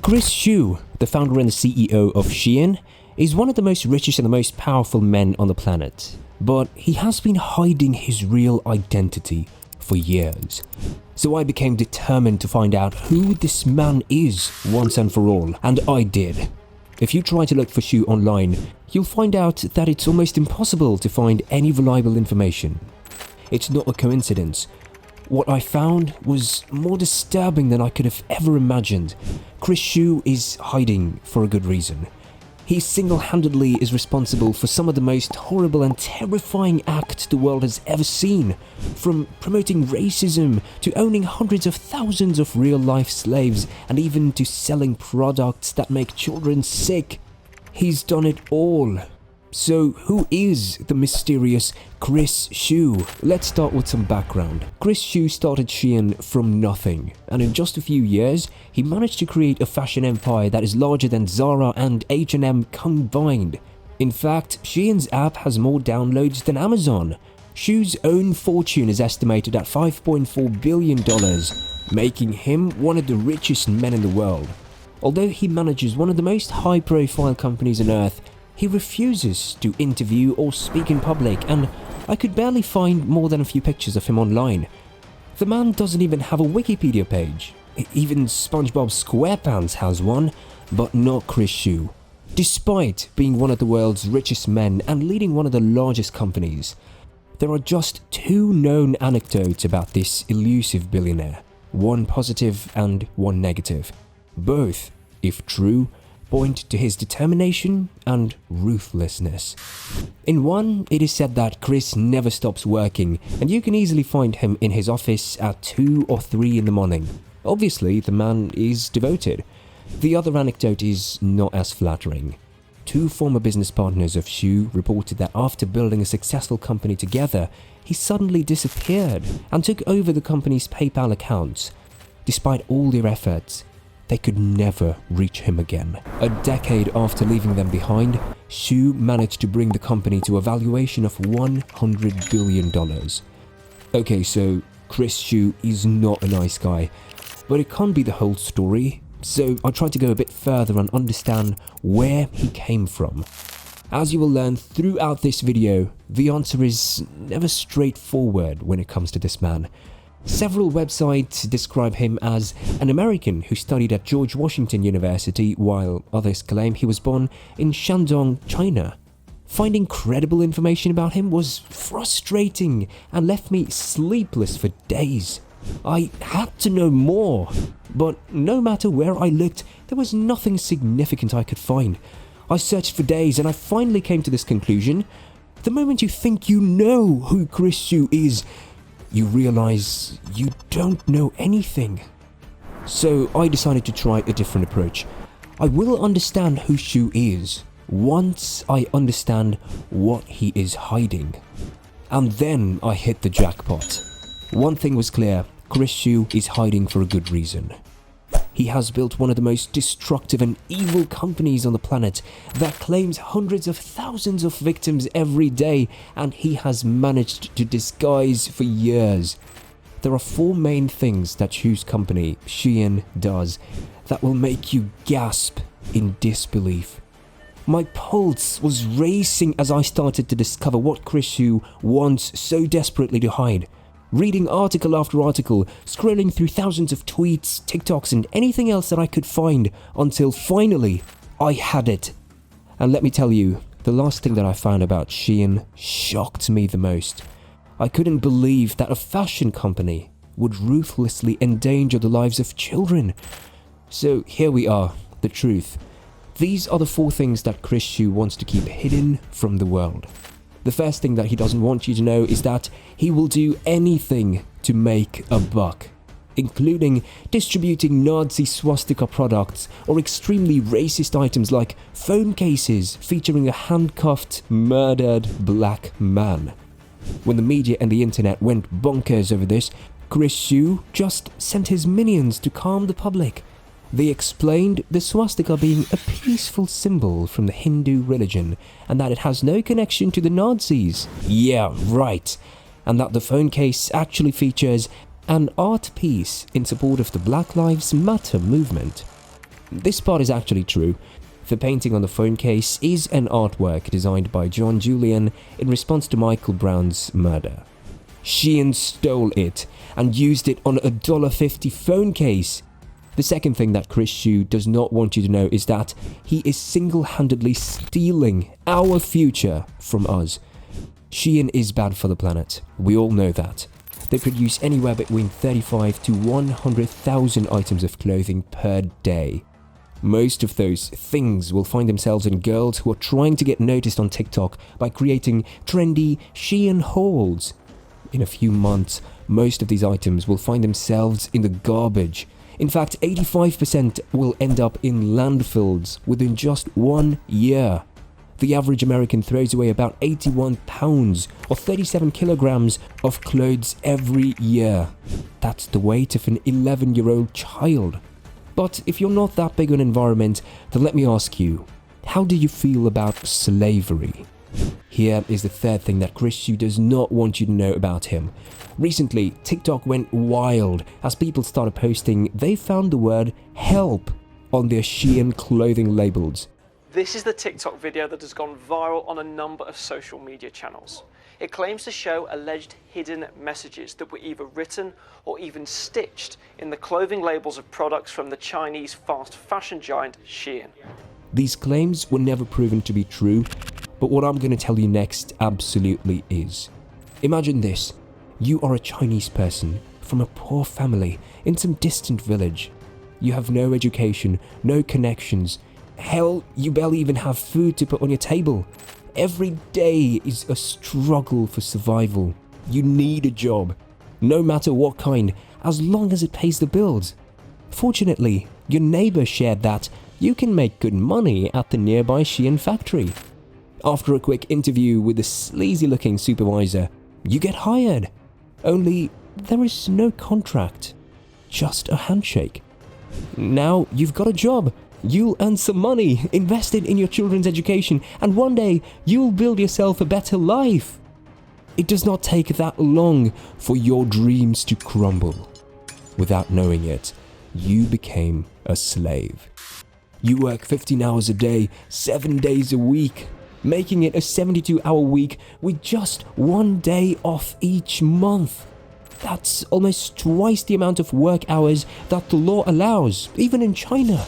Chris Xu, the founder and the CEO of Shein, is one of the most richest and the most powerful men on the planet. But he has been hiding his real identity for years. So I became determined to find out who this man is once and for all, and I did. If you try to look for Xu online, you'll find out that it's almost impossible to find any reliable information. It's not a coincidence. What I found was more disturbing than I could have ever imagined. Chris Xu is hiding for a good reason. He single-handedly is responsible for some of the most horrible and terrifying acts the world has ever seen, from promoting racism to owning hundreds of thousands of real-life slaves and even to selling products that make children sick. He's done it all. So who is the mysterious Chris Xu? Let's start with some background. Chris Xu started Shein from nothing, and in just a few years, he managed to create a fashion empire that is larger than Zara and H&M combined. In fact, Shein's app has more downloads than Amazon. Xu's own fortune is estimated at $5.4 billion, making him one of the richest men in the world. Although he manages one of the most high-profile companies on earth, he refuses to interview or speak in public, and I could barely find more than a few pictures of him online. The man doesn't even have a Wikipedia page. Even SpongeBob SquarePants has one, but not Chris Xu. Despite being one of the world's richest men and leading one of the largest companies, there are just two known anecdotes about this elusive billionaire, one positive and one negative. Both, if true, point to his determination and ruthlessness. In one, it is said that Chris never stops working, and you can easily find him in his office at 2 or 3 in the morning. Obviously, the man is devoted. The other anecdote is not as flattering. Two former business partners of Xu reported that after building a successful company together, he suddenly disappeared and took over the company's PayPal accounts. Despite all their efforts, they could never reach him again. A decade after leaving them behind, Xu managed to bring the company to a valuation of $100 billion. Okay, so Chris Xu is not a nice guy, but it can't be the whole story, so I tried to go a bit further and understand where he came from. As you will learn throughout this video, the answer is never straightforward when it comes to this man. Several websites describe him as an American who studied at George Washington University, while others claim he was born in Shandong, China. Finding credible information about him was frustrating and left me sleepless for days. I had to know more, but no matter where I looked, there was nothing significant I could find. I searched for days and I finally came to this conclusion. The moment you think you know who Chris Xu is, you realize you don't know anything. So I decided to try a different approach. I will understand who Xu is once I understand what he is hiding. And then I hit the jackpot. One thing was clear, Chris Xu is hiding for a good reason. He has built one of the most destructive and evil companies on the planet that claims hundreds of thousands of victims every day, and he has managed to disguise for years. There are 4 main things that Xu's company, Shein, does that will make you gasp in disbelief. My pulse was racing as I started to discover what Chris Xu wants so desperately to hide. Reading article after article, scrolling through thousands of tweets, TikToks and anything else that I could find until finally I had it. And let me tell you, the last thing that I found about Shein shocked me the most. I couldn't believe that a fashion company would ruthlessly endanger the lives of children. So here we are, the truth. These are the 4 things that Chris Xu wants to keep hidden from the world. The first thing that he doesn't want you to know is that he will do anything to make a buck, including distributing Nazi swastika products or extremely racist items like phone cases featuring a handcuffed, murdered black man. When the media and the internet went bonkers over this, Chris Xu just sent his minions to calm the public. They explained the swastika being a peaceful symbol from the Hindu religion and that it has no connection to the Nazis. Yeah, right. And that the phone case actually features an art piece in support of the Black Lives Matter movement. This part is actually true. The painting on the phone case is an artwork designed by John Julian in response to Michael Brown's murder. Shein stole it and used it on a $1.50 phone case. The second thing that Chris Xu does not want you to know is that he is single-handedly stealing our future from us. Shein is bad for the planet. We all know that. They produce anywhere between 35 to 100,000 items of clothing per day. Most of those things will find themselves in girls who are trying to get noticed on TikTok by creating trendy Shein hauls. In a few months, most of these items will find themselves in the garbage. In fact, 85% will end up in landfills within just 1 year. The average American throws away about 81 pounds or 37 kilograms of clothes every year. That's the weight of an 11-year-old child. But if you're not that big on environment, then let me ask you, how do you feel about slavery? Here is the third thing that Chris Xu does not want you to know about him. Recently, TikTok went wild as people started posting they found the word help on their Shein clothing labels. This is the TikTok video that has gone viral on a number of social media channels. It claims to show alleged hidden messages that were either written or even stitched in the clothing labels of products from the Chinese fast fashion giant Shein. These claims were never proven to be true, but what I'm going to tell you next absolutely is. Imagine this. You are a Chinese person from a poor family in some distant village. You have no education, no connections. Hell, you barely even have food to put on your table. Every day is a struggle for survival. You need a job, no matter what kind, as long as it pays the bills. Fortunately, your neighbor shared that you can make good money at the nearby Shein factory. After a quick interview with the sleazy-looking supervisor, you get hired. Only there is no contract, just a handshake. Now you've got a job. You'll earn some money, invest it in your children's education, and one day you'll build yourself a better life. It does not take that long for your dreams to crumble. Without knowing it, you became a slave. You work 15 hours a day, 7 days a week, making it a 72-hour week with just 1 day off each month. That's almost twice the amount of work hours that the law allows, even in China.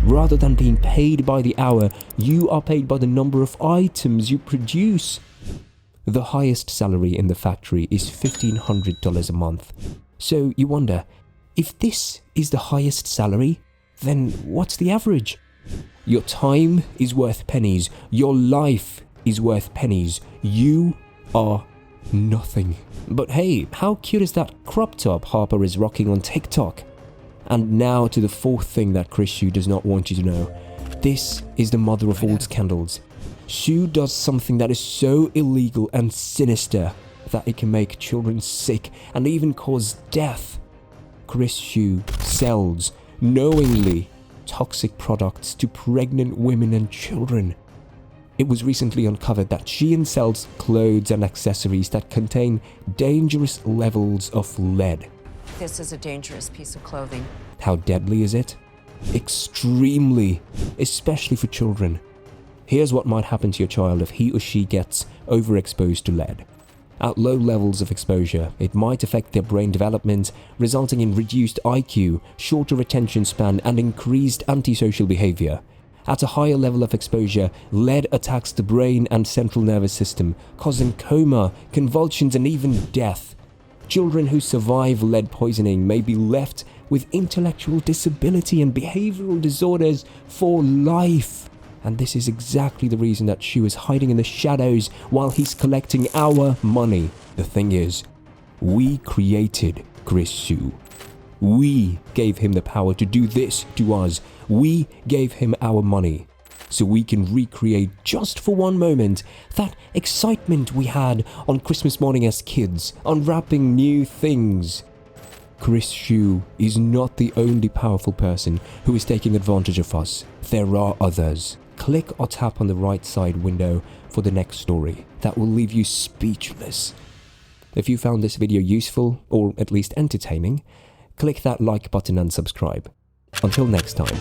Rather than being paid by the hour, you are paid by the number of items you produce. The highest salary in the factory is $1,500 a month. So you wonder, if this is the highest salary, then what's the average? Your time is worth pennies. Your life is worth pennies. You are nothing. But hey, how cute is that crop top Harper is rocking on TikTok? And now to the fourth thing that Chris Xu does not want you to know. This is the mother of all scandals. Xu does something that is so illegal and sinister that it can make children sick and even cause death. Chris Xu sells, knowingly, toxic products to pregnant women and children. It was recently uncovered that Shein sells clothes and accessories that contain dangerous levels of lead. This is a dangerous piece of clothing. How deadly is it? Extremely, especially for children. Here's what might happen to your child if he or she gets overexposed to lead. At low levels of exposure, it might affect their brain development, resulting in reduced IQ, shorter attention span, and increased antisocial behavior. At a higher level of exposure, lead attacks the brain and central nervous system, causing coma, convulsions, and even death. Children who survive lead poisoning may be left with intellectual disability and behavioral disorders for life. And this is exactly the reason that Xu is hiding in the shadows while he's collecting our money. The thing is, we created Chris Xu. We gave him the power to do this to us. We gave him our money, so we can recreate just for one moment that excitement we had on Christmas morning as kids, unwrapping new things. Chris Xu is not the only powerful person who is taking advantage of us. There are others. Click or tap on the right side window for the next story that will leave you speechless. If you found this video useful, or at least entertaining, click that like button and subscribe. Until next time.